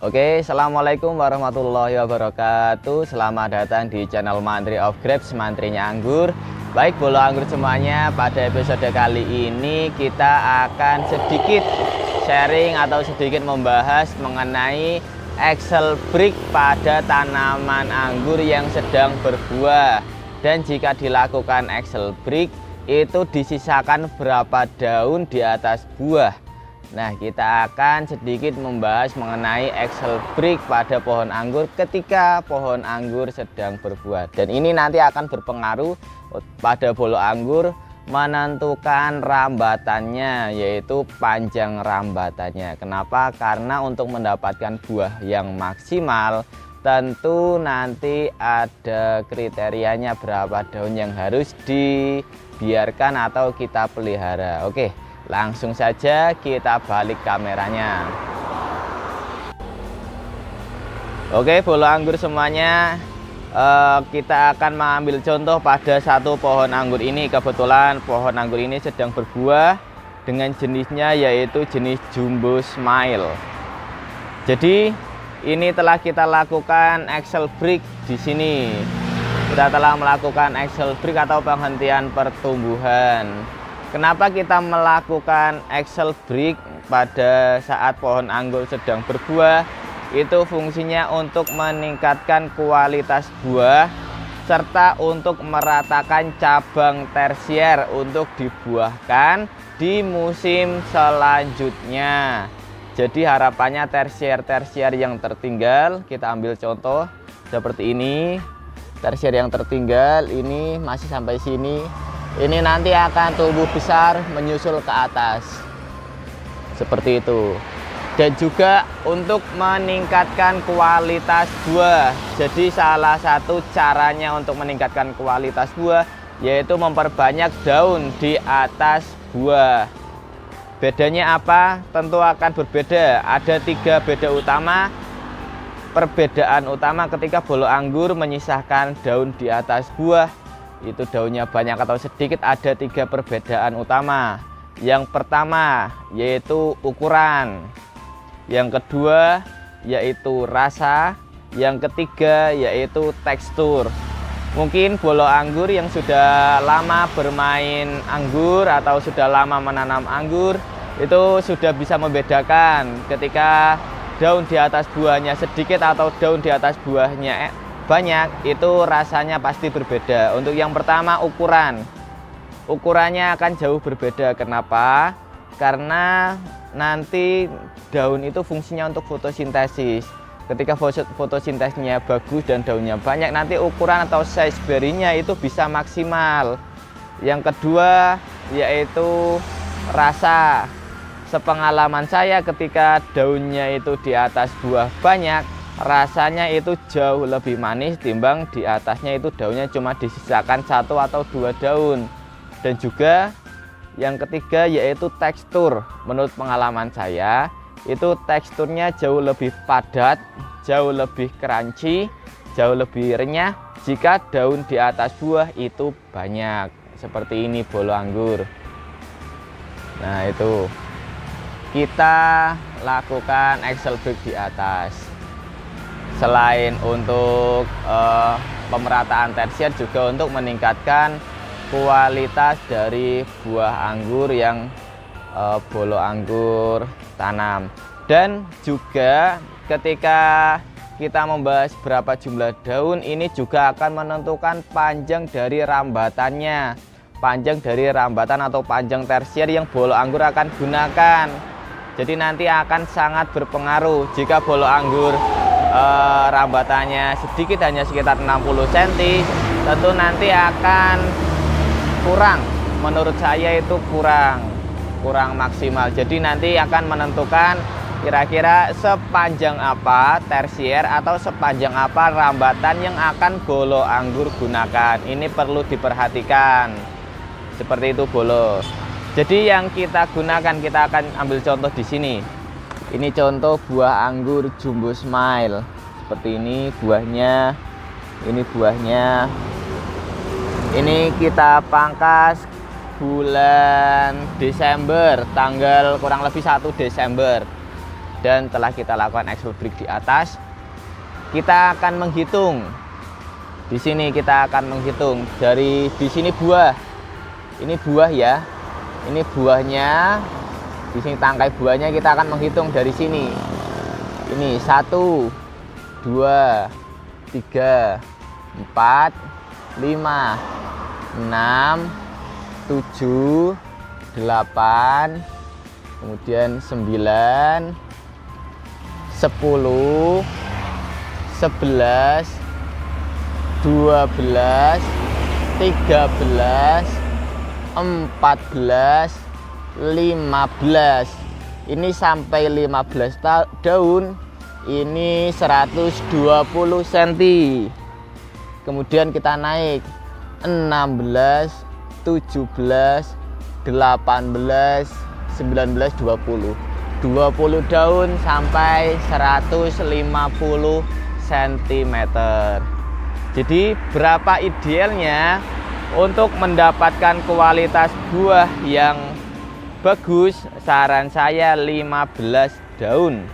Oke, assalamualaikum warahmatullahi wabarakatuh. Selamat datang di channel Mantri of Grapes, mantrinya anggur. Baik bolo anggur semuanya, pada episode kali ini kita akan sedikit sharing atau sedikit membahas mengenai Excel break pada tanaman anggur yang sedang berbuah. Dan jika dilakukan Excel break, itu disisakan berapa daun di atas buah. Nah, kita akan sedikit membahas mengenai Excel break pada pohon anggur ketika pohon anggur sedang berbuah. Dan ini nanti akan berpengaruh pada bolo anggur menentukan rambatannya, yaitu panjang rambatannya. Kenapa? Karena untuk mendapatkan buah yang maksimal, tentu nanti ada kriterianya berapa daun yang harus dibiarkan atau kita pelihara. Oke. Langsung saja kita balik kameranya. Oke, bolo anggur semuanya, kita akan mengambil contoh pada satu pohon anggur ini. Kebetulan pohon anggur ini sedang berbuah dengan jenisnya yaitu jenis Jumbo Smile. Jadi ini telah kita lakukan Excel break di sini. Kita telah melakukan Excel break atau penghentian pertumbuhan. Kenapa kita melakukan Excel break pada saat pohon anggur sedang berbuah? Itu fungsinya untuk meningkatkan kualitas buah serta untuk meratakan cabang tersier untuk dibuahkan di musim selanjutnya. Jadi harapannya tersier yang tertinggal, kita ambil contoh seperti ini. Tersier yang tertinggal ini masih sampai sini. Ini nanti akan tumbuh besar menyusul ke atas seperti itu. Dan juga untuk meningkatkan kualitas buah. Jadi salah satu caranya untuk meningkatkan kualitas buah yaitu memperbanyak daun di atas buah. Bedanya apa? Tentu akan berbeda. Ada 3 beda utama. Perbedaan utama ketika bolo anggur menyisahkan daun di atas buah, itu daunnya banyak atau sedikit, ada 3 perbedaan utama. Yang pertama yaitu ukuran, yang kedua yaitu rasa, yang ketiga yaitu tekstur. Mungkin bolo anggur yang sudah lama bermain anggur atau sudah lama menanam anggur itu sudah bisa membedakan ketika daun di atas buahnya sedikit atau daun di atas buahnya banyak, itu rasanya pasti berbeda. Untuk yang pertama, ukurannya akan jauh berbeda. Kenapa? Karena nanti daun itu fungsinya untuk fotosintesis. Ketika fotosintesnya bagus dan daunnya banyak, nanti ukuran atau size berinya itu bisa maksimal. Yang kedua yaitu rasa. Sepengalaman saya, ketika daunnya itu di atas buah banyak, rasanya itu jauh lebih manis timbang di atasnya itu daunnya cuma disisakan 1 atau 2 daun. Dan juga yang ketiga yaitu tekstur. Menurut pengalaman saya, itu teksturnya jauh lebih padat, jauh lebih crunchy, jauh lebih renyah jika daun di atas buah itu banyak. Seperti ini bolo anggur. Nah, itu kita lakukan Excel break di atas. Selain untuk pemerataan tersier, juga untuk meningkatkan kualitas dari buah anggur yang bolo anggur tanam. Dan juga ketika kita membahas berapa jumlah daun, ini juga akan menentukan panjang dari rambatannya. Panjang dari rambatan atau panjang tersier yang bolo anggur akan gunakan. Jadi nanti akan sangat berpengaruh. Jika bolo anggur rambatannya sedikit, hanya sekitar 60 cm, tentu nanti akan kurang. Menurut saya itu kurang maksimal. Jadi nanti akan menentukan kira-kira sepanjang apa tersier atau sepanjang apa rambatan yang akan bolo anggur gunakan. Ini perlu diperhatikan. Seperti itu bolo. Jadi yang kita gunakan, kita akan ambil contoh di sini. Ini contoh buah anggur Jumbo Smile. Seperti ini buahnya. Ini buahnya. Ini kita pangkas bulan Desember, tanggal kurang lebih 1 Desember. dan telah kita lakukan axle brake di atas, kita akan menghitung. Di sini kita akan menghitung dari di sini buah. Ini buah ya. Ini buahnya. Di sini tangkai buahnya kita akan menghitung dari sini. Ini 1 2 3 4 5 6 7 8, kemudian 9 10 11 12 13 14 15. Ini sampai 15 daun. Ini 120 cm. Kemudian kita naik 16, 17, 18, 19, 20. 20 daun sampai 150 cm. Jadi berapa idealnya untuk mendapatkan kualitas buah yang bagus? Saran saya 15 daun.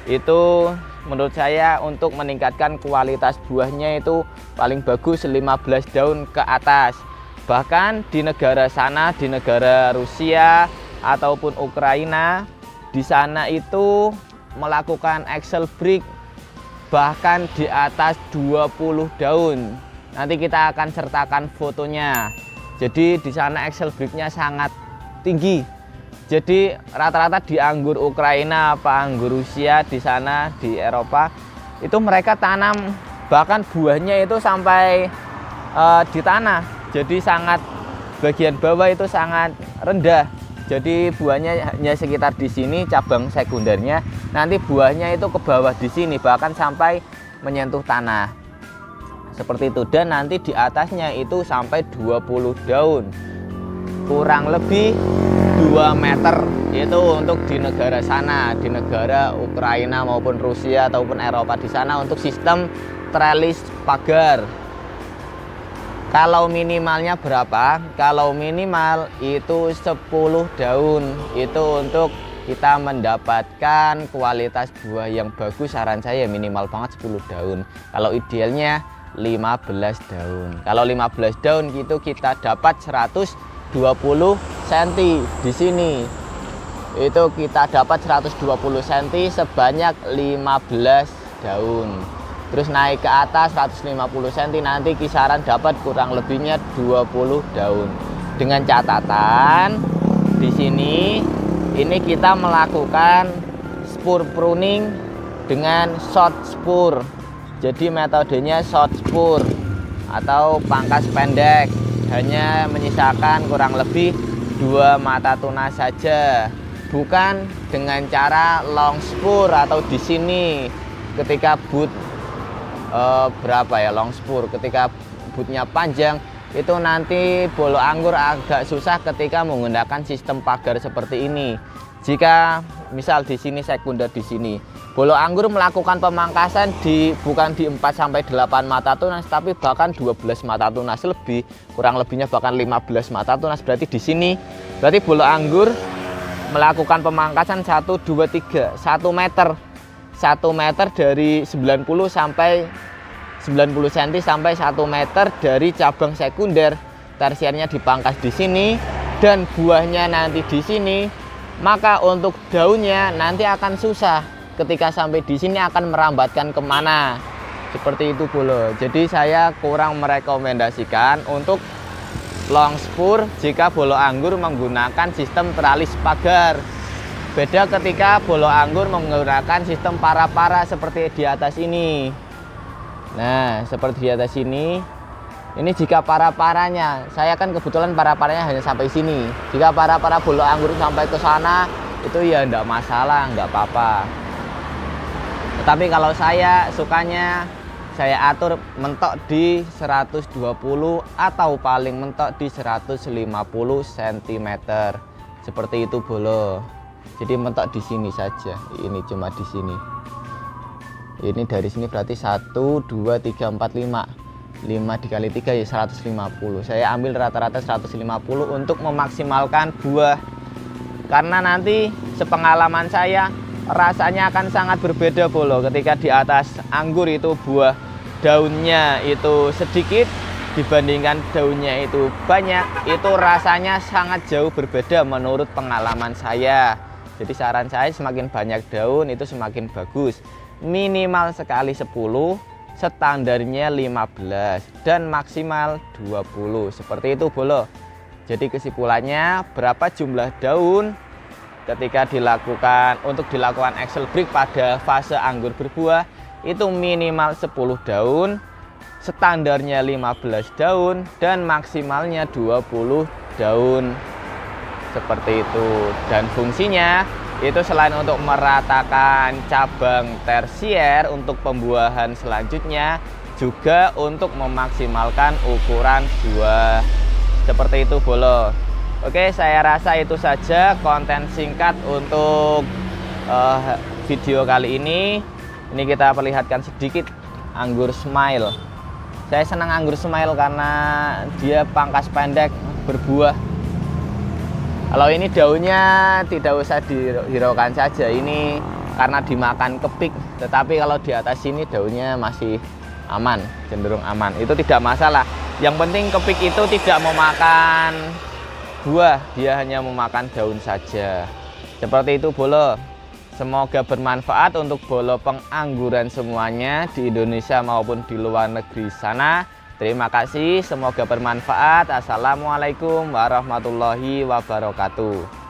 Itu menurut saya untuk meningkatkan kualitas buahnya itu paling bagus 15 daun ke atas. Bahkan di negara sana, di negara Rusia ataupun Ukraina, di sana itu melakukan axle brake bahkan di atas 20 daun. Nanti kita akan sertakan fotonya. Jadi di sana axle brake-nya sangat tinggi. Jadi rata-rata di anggur Ukraina apa anggur Rusia di sana di Eropa itu mereka tanam bahkan buahnya itu sampai di tanah. Jadi sangat bagian bawah itu sangat rendah. Jadi buahnya hanya sekitar di sini cabang sekundernya. Nanti buahnya itu ke bawah di sini bahkan sampai menyentuh tanah. Seperti itu, dan nanti di atasnya itu sampai 20 daun. Kurang lebih 2 meter itu untuk di negara sana, di negara Ukraina maupun Rusia ataupun Eropa di sana untuk sistem trellis pagar. Kalau minimalnya berapa? Kalau minimal itu 10 daun. Itu untuk kita mendapatkan kualitas buah yang bagus. Saran saya minimal banget 10 daun. Kalau idealnya 15 daun. Kalau 15 daun gitu kita dapat 120 cm di sini. Itu kita dapat 120 cm sebanyak 15 daun. Terus naik ke atas 150 cm, nanti kisaran dapat kurang lebihnya 20 daun. Dengan catatan di sini ini kita melakukan spur pruning dengan short spur. Jadi metodenya short spur atau pangkas pendek. Hanya menyisakan kurang lebih 2 mata tunas saja. Bukan dengan cara long spur atau di sini ketika boot berapa ya long spur, ketika bootnya panjang itu nanti bolo anggur agak susah ketika menggunakan sistem pagar seperti ini. Jika misal di sini sekunder di sini, bolo anggur melakukan pemangkasan bukan di 4 sampai 8 mata tunas, tapi bahkan 12 mata tunas lebih, kurang lebihnya bahkan 15 mata tunas. Berarti di sini berarti bolo anggur melakukan pemangkasan 1 2 3 1 meter. 1 meter dari 90 sampai 90 cm sampai 1 meter dari cabang sekunder. Tersiernya dipangkas di sini dan buahnya nanti di sini. Maka untuk daunnya nanti akan susah ketika sampai di sini akan merambatkan kemana. Seperti itu bolo. Jadi saya kurang merekomendasikan untuk long spur jika bolo anggur menggunakan sistem teralis pagar. Beda ketika bolo anggur menggunakan sistem para-para seperti di atas ini. Nah, seperti di atas ini. Ini jika para-paranya, saya kan kebetulan para-paranya hanya sampai sini. Jika para-para bolo anggur sampai ke sana, itu ya enggak masalah, enggak apa-apa. Tetapi kalau saya sukanya saya atur mentok di 120 atau paling mentok di 150 cm. Seperti itu bolo. Jadi mentok di sini saja. Ini cuma di sini. Ini dari sini berarti 1 2 3 4 5. 5 dikali 3 ya 150. Saya ambil rata-rata 150 untuk memaksimalkan buah. Karena nanti sepengalaman saya rasanya akan sangat berbeda bolo. Ketika di atas anggur itu buah daunnya itu sedikit dibandingkan daunnya itu banyak, itu rasanya sangat jauh berbeda menurut pengalaman saya. Jadi saran saya semakin banyak daun itu semakin bagus. Minimal sekali 10, standarnya 15 dan maksimal 20. Seperti itu bolo. Jadi kesimpulannya, berapa jumlah daun ketika untuk dilakukan axle break pada fase anggur berbuah itu minimal 10 daun, standarnya 15 daun dan maksimalnya 20 daun. Seperti itu. Dan fungsinya itu selain untuk meratakan cabang tersier untuk pembuahan selanjutnya, juga untuk memaksimalkan ukuran buah. Seperti itu bolo. Oke, saya rasa itu saja konten singkat untuk video kali ini. Ini kita perlihatkan sedikit anggur Smile. Saya senang anggur Smile karena dia pangkas pendek berbuah. Kalau ini daunnya tidak usah dihiraukan saja, ini karena dimakan kepik. Tetapi kalau di atas sini daunnya masih aman, cenderung aman. Itu tidak masalah. Yang penting kepik itu tidak memakan buah, dia hanya memakan daun saja. Seperti itu bolo. Semoga bermanfaat untuk bolo pengangguran semuanya di Indonesia maupun di luar negeri sana. Terima kasih, semoga bermanfaat. Assalamualaikum warahmatullahi wabarakatuh.